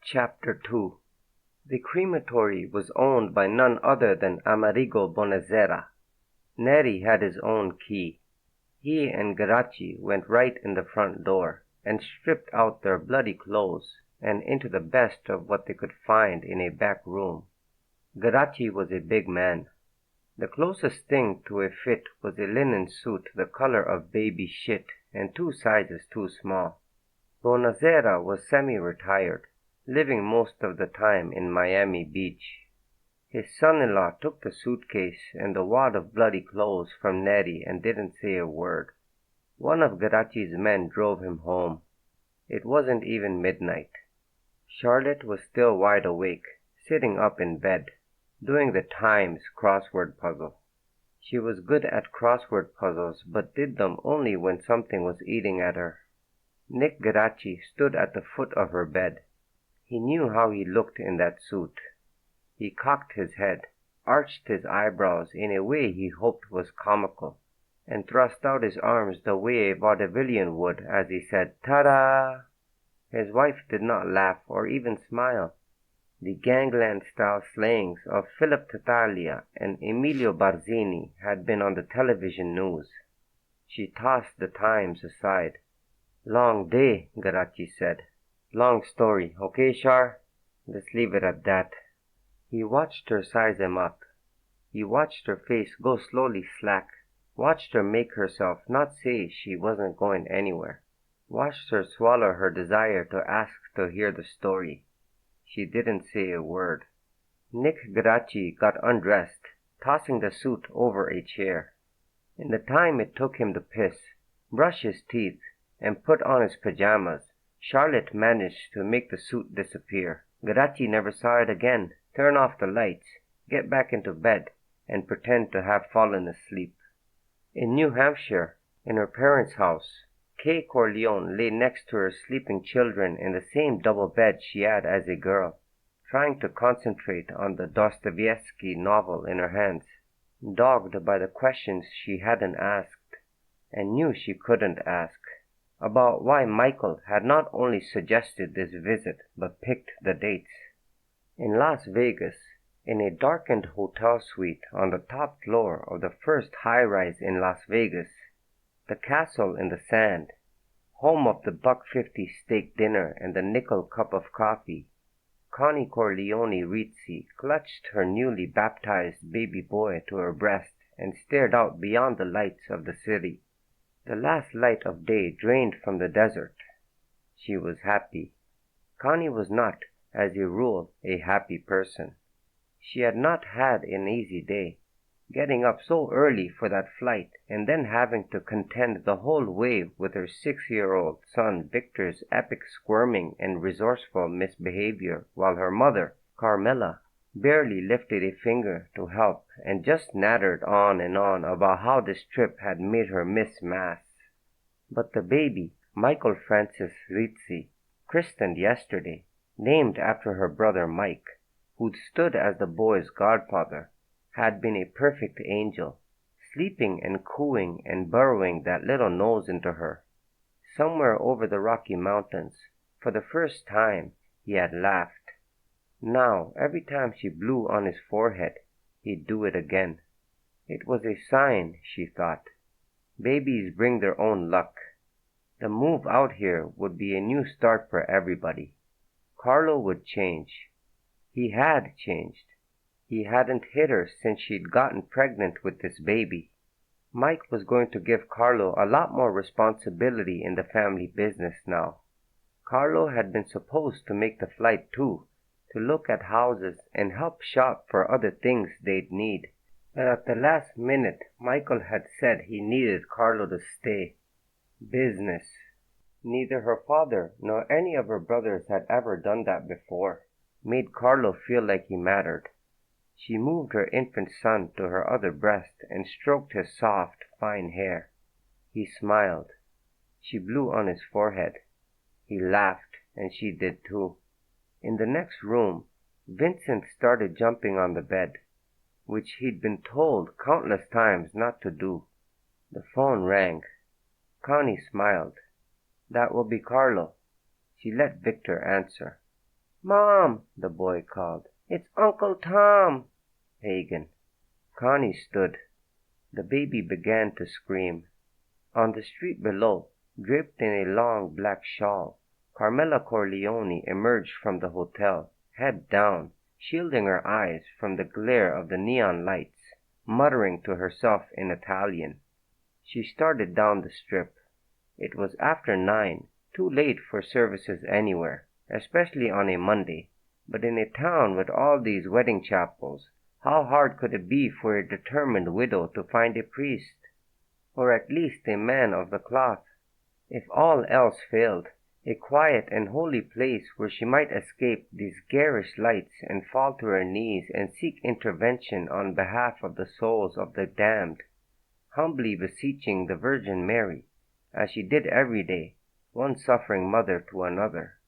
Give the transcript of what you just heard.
Chapter 2. The crematory was owned by none other than Amerigo Bonazera. Neri had his own key. He and Garachi went right in the front door, and stripped out their bloody clothes, and into the best of what they could find in a back room. Garachi was a big man. The closest thing to a fit was a linen suit the color of baby shit, and 2 sizes too small. Bonazera was semi-retired, living most of the time in Miami Beach. His son-in-law took the suitcase and the wad of bloody clothes from Neri and didn't say a word. One of Garachi's men drove him home. It wasn't even midnight. Charlotte was still wide awake, sitting up in bed, doing the Times crossword puzzle. She was good at crossword puzzles, but did them only when something was eating at her. Nick Garachi stood at the foot of her bed. He knew how he looked in that suit. He cocked his head, arched his eyebrows in a way he hoped was comical, and thrust out his arms the way a vaudevillian would as he said, "Ta-da!" His wife did not laugh or even smile. The gangland-style slayings of Philip Tattaglia and Emilio Barzini had been on the television news. She tossed the Times aside. "Long day," Garachi said. "Long story, okay, Char? Let's leave it at that." He watched her size him up. He watched her face go slowly slack, watched her make herself not say she wasn't going anywhere, watched her swallow her desire to ask to hear the story. She didn't say a word. Nick Garachi got undressed, tossing the suit over a chair. In the time it took him to piss, brush his teeth, and put on his pajamas, Charlotte managed to make the suit disappear. Garachi never saw it again, turn off the lights, get back into bed, and pretend to have fallen asleep. In New Hampshire, in her parents' house, Kay Corleone lay next to her sleeping children in the same double bed she had as a girl, trying to concentrate on the Dostoevsky novel in her hands, dogged by the questions she hadn't asked, and knew she couldn't ask, about why Michael had not only suggested this visit but picked the dates. In Las Vegas, in a darkened hotel suite on the top floor of the first high-rise in Las Vegas, the Castle in the Sand, home of the $1.50 steak dinner and the nickel cup of coffee, Connie Corleone Rizzi clutched her newly baptized baby boy to her breast and stared out beyond the lights of the city. The last light of day drained from the desert. She was happy. Connie was not, as a rule, a happy person. She had not had an easy day, getting up so early for that flight and then having to contend the whole way with her 6-year-old son Victor's epic squirming and resourceful misbehavior, while her mother, Carmela, barely lifted a finger to help and just nattered on and on about how this trip had made her miss Mass. But the baby, Michael Francis Rizzi, christened yesterday, named after her brother Mike, who'd stood as the boy's godfather, had been a perfect angel, sleeping and cooing and burrowing that little nose into her. Somewhere over the Rocky Mountains, for the first time, he had laughed. Now, every time she blew on his forehead, he'd do it again. It was a sign, she thought. Babies bring their own luck. The move out here would be a new start for everybody. Carlo would change. He had changed. He hadn't hit her since she'd gotten pregnant with this baby. Mike was going to give Carlo a lot more responsibility in the family business now. Carlo had been supposed to make the flight too, to look at houses and help shop for other things they'd need. But at the last minute, Michael had said he needed Carlo to stay. Business. Neither her father nor any of her brothers had ever done that before. Made Carlo feel like he mattered. She moved her infant son to her other breast and stroked his soft, fine hair. He smiled. She blew on his forehead. He laughed, and she did too. In the next room, Vincent started jumping on the bed, which he'd been told countless times not to do. The phone rang. Connie smiled. That will be Carlo. She let Victor answer. "Mom," the boy called. "It's Uncle Tom." Hagen. Connie stood. The baby began to scream. On the street below, draped in a long black shawl, Carmela Corleone emerged from the hotel, head down, shielding her eyes from the glare of the neon lights, muttering to herself in Italian. She started down the strip. It was after 9, too late for services anywhere, especially on a Monday, but in a town with all these wedding chapels, how hard could it be for a determined widow to find a priest, or at least a man of the cloth? If all else failed, a quiet and holy place where she might escape these garish lights and fall to her knees and seek intervention on behalf of the souls of the damned, humbly beseeching the Virgin Mary, as she did every day, one suffering mother to another.